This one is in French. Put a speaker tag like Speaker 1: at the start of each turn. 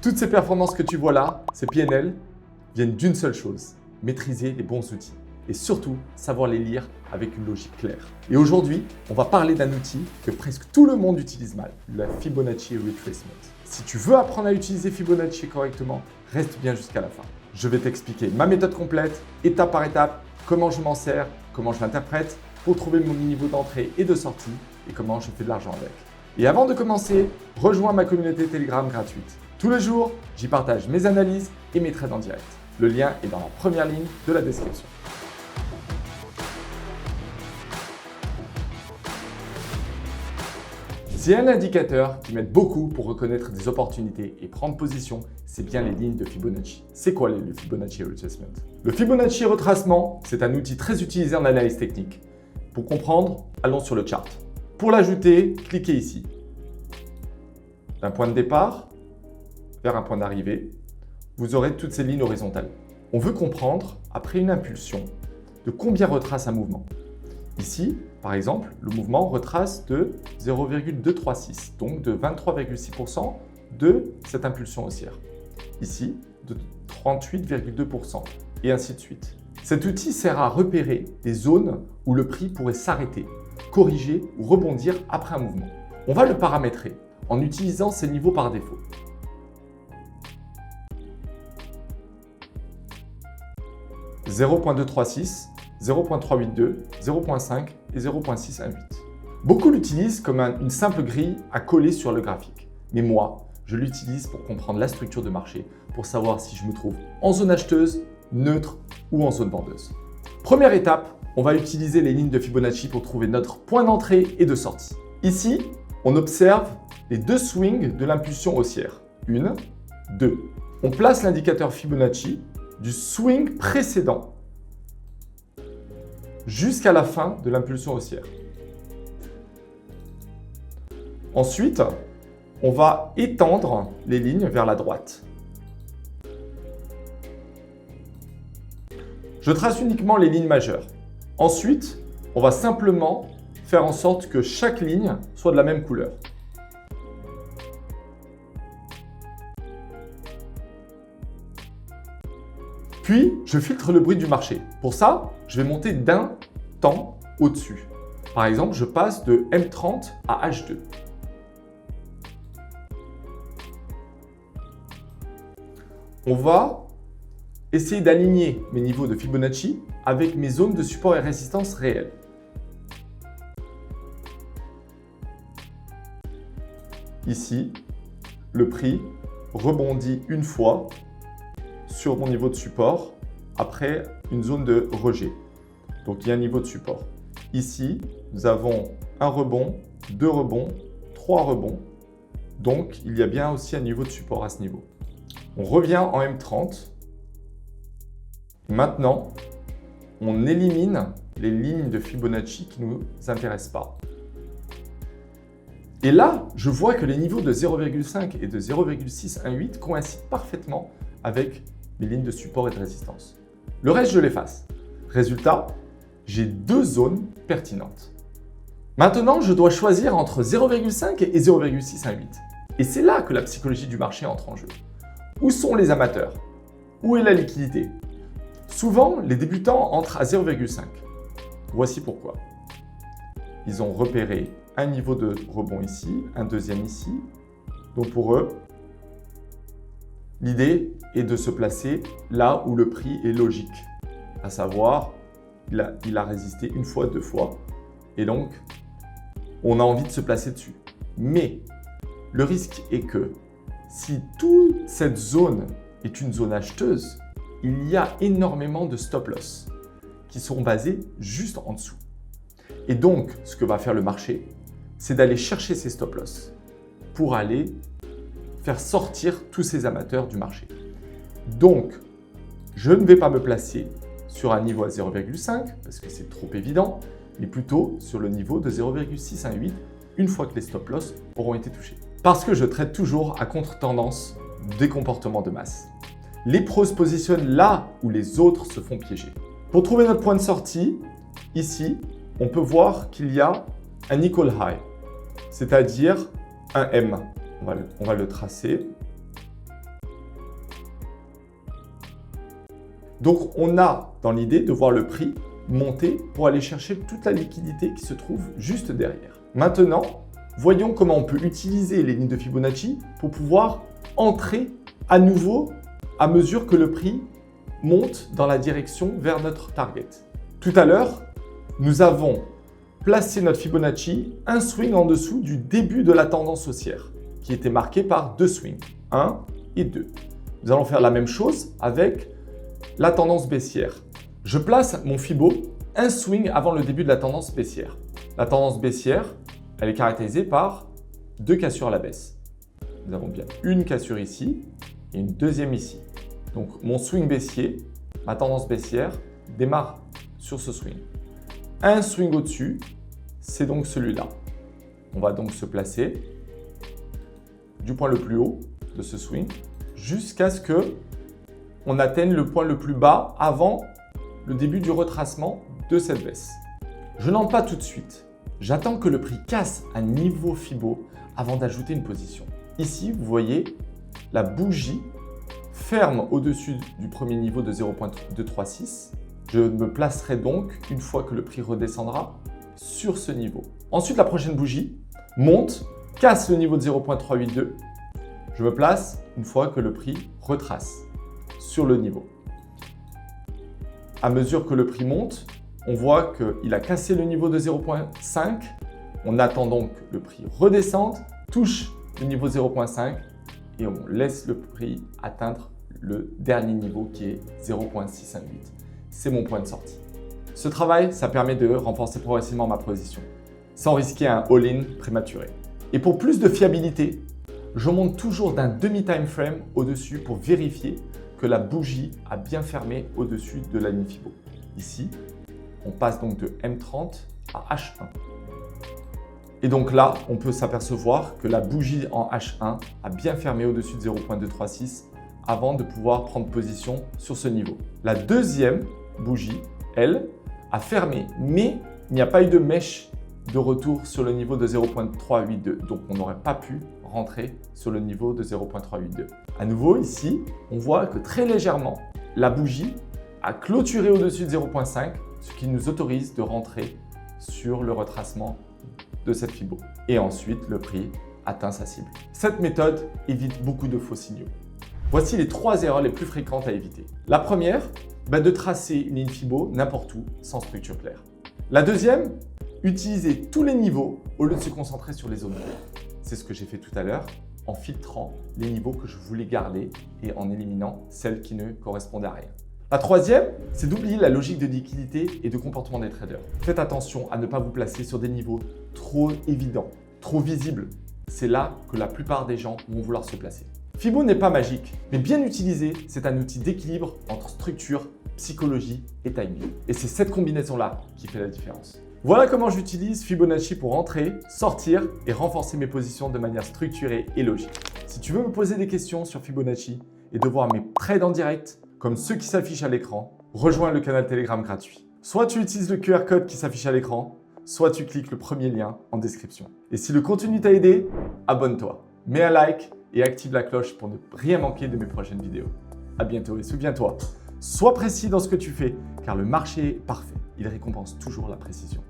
Speaker 1: Toutes ces performances que tu vois là, ces PNL, viennent d'une seule chose, maîtriser les bons outils et surtout savoir les lire avec une logique claire. Et aujourd'hui, on va parler d'un outil que presque tout le monde utilise mal, la Fibonacci Retracement. Si tu veux apprendre à utiliser Fibonacci correctement, reste bien jusqu'à la fin. Je vais t'expliquer ma méthode complète, étape par étape, comment je m'en sers, comment je l'interprète pour trouver mon niveau d'entrée et de sortie et comment je fais de l'argent avec. Et avant de commencer, rejoins ma communauté Telegram gratuite. Tous les jours, j'y partage mes analyses et mes trades en direct. Le lien est dans la première ligne de la description. S'il y a un indicateur qui m'aide beaucoup pour reconnaître des opportunités et prendre position, c'est bien les lignes de Fibonacci. C'est quoi le Fibonacci Retracement? Le Fibonacci Retracement, c'est un outil très utilisé en analyse technique. Pour comprendre, allons sur le chart. Pour l'ajouter, cliquez ici. D'un point de départ vers un point d'arrivée, vous aurez toutes ces lignes horizontales. On veut comprendre, après une impulsion, de combien retrace un mouvement. Ici, par exemple, le mouvement retrace de 0,236, donc de 23,6% de cette impulsion haussière. Ici, de 38,2%, et ainsi de suite. Cet outil sert à repérer des zones où le prix pourrait s'arrêter, corriger ou rebondir après un mouvement. On va le paramétrer en utilisant ces niveaux par défaut. « 0.236 », 0.382, 0.5 et 0.618. Beaucoup l'utilisent comme une simple grille à coller sur le graphique. Mais moi, je l'utilise pour comprendre la structure de marché, pour savoir si je me trouve en zone acheteuse, neutre ou en zone vendeuse. Première étape, on va utiliser les lignes de Fibonacci pour trouver notre point d'entrée et de sortie. Ici, on observe les deux swings de l'impulsion haussière. 1, 2. On place l'indicateur Fibonacci du swing précédent jusqu'à la fin de l'impulsion haussière. Ensuite, on va étendre les lignes vers la droite. Je trace uniquement les lignes majeures. Ensuite, on va simplement faire en sorte que chaque ligne soit de la même couleur. Puis, je filtre le bruit du marché. Pour ça, je vais monter d'un temps au-dessus. Par exemple, je passe de M30 à H2. On va essayer d'aligner mes niveaux de Fibonacci avec mes zones de support et résistance réelles. Ici, le prix rebondit une fois sur mon niveau de support après une zone de rejet. Donc il y a un niveau de support. Ici, nous avons un rebond, deux rebonds, trois rebonds. Donc il y a bien aussi un niveau de support à ce niveau. On revient en M30. Maintenant, on élimine les lignes de Fibonacci qui ne nous intéressent pas. Et là, je vois que les niveaux de 0,5 et de 0,618 coïncident parfaitement avec mes lignes de support et de résistance. Le reste, je l'efface. Résultat, j'ai deux zones pertinentes. Maintenant, je dois choisir entre 0,5 et 0,618. Et c'est là que la psychologie du marché entre en jeu. Où sont les amateurs? Où est la liquidité? Souvent, les débutants entrent à 0,5. Voici pourquoi. Ils ont repéré un niveau de rebond ici, un deuxième ici. Donc pour eux, l'idée est de se placer là où le prix est logique, à savoir, il a résisté une fois, deux fois, et donc on a envie de se placer dessus. Mais le risque est que si toute cette zone est une zone acheteuse, il y a énormément de stop-loss qui sont basés juste en dessous. Et donc, ce que va faire le marché, c'est d'aller chercher ces stop-loss pour aller faire sortir tous ces amateurs du marché. Donc, je ne vais pas me placer sur un niveau à 0,5 parce que c'est trop évident, mais plutôt sur le niveau de 0,618 une fois que les stop-loss auront été touchés. Parce que je traite toujours à contre-tendance des comportements de masse. Les pros se positionnent là où les autres se font piéger. Pour trouver notre point de sortie, ici, on peut voir qu'il y a un equal high, c'est-à-dire un M. On va le tracer. Donc, on a dans l'idée de voir le prix monter pour aller chercher toute la liquidité qui se trouve juste derrière. Maintenant, voyons comment on peut utiliser les lignes de Fibonacci pour pouvoir entrer à nouveau à mesure que le prix monte dans la direction vers notre target. Tout à l'heure, nous avons placé notre Fibonacci un swing en dessous du début de la tendance haussière qui était marqué par 2 swings, 1 et 2. Nous allons faire la même chose avec la tendance baissière. Je place mon Fibo un swing avant le début de la tendance baissière. La tendance baissière, elle est caractérisée par 2 cassures à la baisse. Nous avons bien une cassure ici et une deuxième ici. Donc mon swing baissier, ma tendance baissière, démarre sur ce swing. Un swing au-dessus, c'est donc celui-là. On va donc se placer du point le plus haut de ce swing jusqu'à ce que on atteigne le point le plus bas avant le début du retracement de cette baisse. Je n'entre pas tout de suite. J'attends que le prix casse un niveau Fibo avant d'ajouter une position. Ici, vous voyez, la bougie ferme au-dessus du premier niveau de 0.236. Je me placerai donc une fois que le prix redescendra sur ce niveau. Ensuite, la prochaine bougie monte, casse le niveau de 0.382. Je me place une fois que le prix retrace sur le niveau. À mesure que le prix monte, on voit qu'il a cassé le niveau de 0.5. On attend donc que le prix redescende, touche le niveau 0.5 et on laisse le prix atteindre le dernier niveau qui est 0.658. C'est mon point de sortie. Ce travail, ça permet de renforcer progressivement ma position, sans risquer un all-in prématuré. Et pour plus de fiabilité, je monte toujours d'un demi-time frame au-dessus pour vérifier que la bougie a bien fermé au-dessus de la ligne Fibo. Ici, on passe donc de M30 à H1. Et donc là, on peut s'apercevoir que la bougie en H1 a bien fermé au-dessus de 0.236 avant de pouvoir prendre position sur ce niveau. La deuxième bougie, elle, a fermé, mais il n'y a pas eu de mèche de retour sur le niveau de 0.382. Donc, on n'aurait pas pu rentrer sur le niveau de 0.382. À nouveau, ici, on voit que très légèrement, la bougie a clôturé au-dessus de 0.5, ce qui nous autorise de rentrer sur le retracement de cette Fibo. Et ensuite, le prix atteint sa cible. Cette méthode évite beaucoup de faux signaux. Voici les 3 erreurs les plus fréquentes à éviter. La première, de tracer une ligne Fibo n'importe où sans structure claire. La deuxième, utiliser tous les niveaux au lieu de se concentrer sur les zones clés. C'est ce que j'ai fait tout à l'heure en filtrant les niveaux que je voulais garder et en éliminant celles qui ne correspondaient à rien. La troisième, c'est d'oublier la logique de liquidité et de comportement des traders. Faites attention à ne pas vous placer sur des niveaux trop évidents, trop visibles. C'est là que la plupart des gens vont vouloir se placer. Fibo n'est pas magique, mais bien utilisé, c'est un outil d'équilibre entre structure, psychologie et timing. Et c'est cette combinaison-là qui fait la différence. Voilà comment j'utilise Fibonacci pour entrer, sortir et renforcer mes positions de manière structurée et logique. Si tu veux me poser des questions sur Fibonacci et de voir mes trades en direct, comme ceux qui s'affichent à l'écran, rejoins le canal Telegram gratuit. Soit tu utilises le QR code qui s'affiche à l'écran, soit tu cliques le premier lien en description. Et si le contenu t'a aidé, abonne-toi, mets un like et active la cloche pour ne rien manquer de mes prochaines vidéos. À bientôt et souviens-toi, sois précis dans ce que tu fais car le marché est parfait. Il récompense toujours la précision.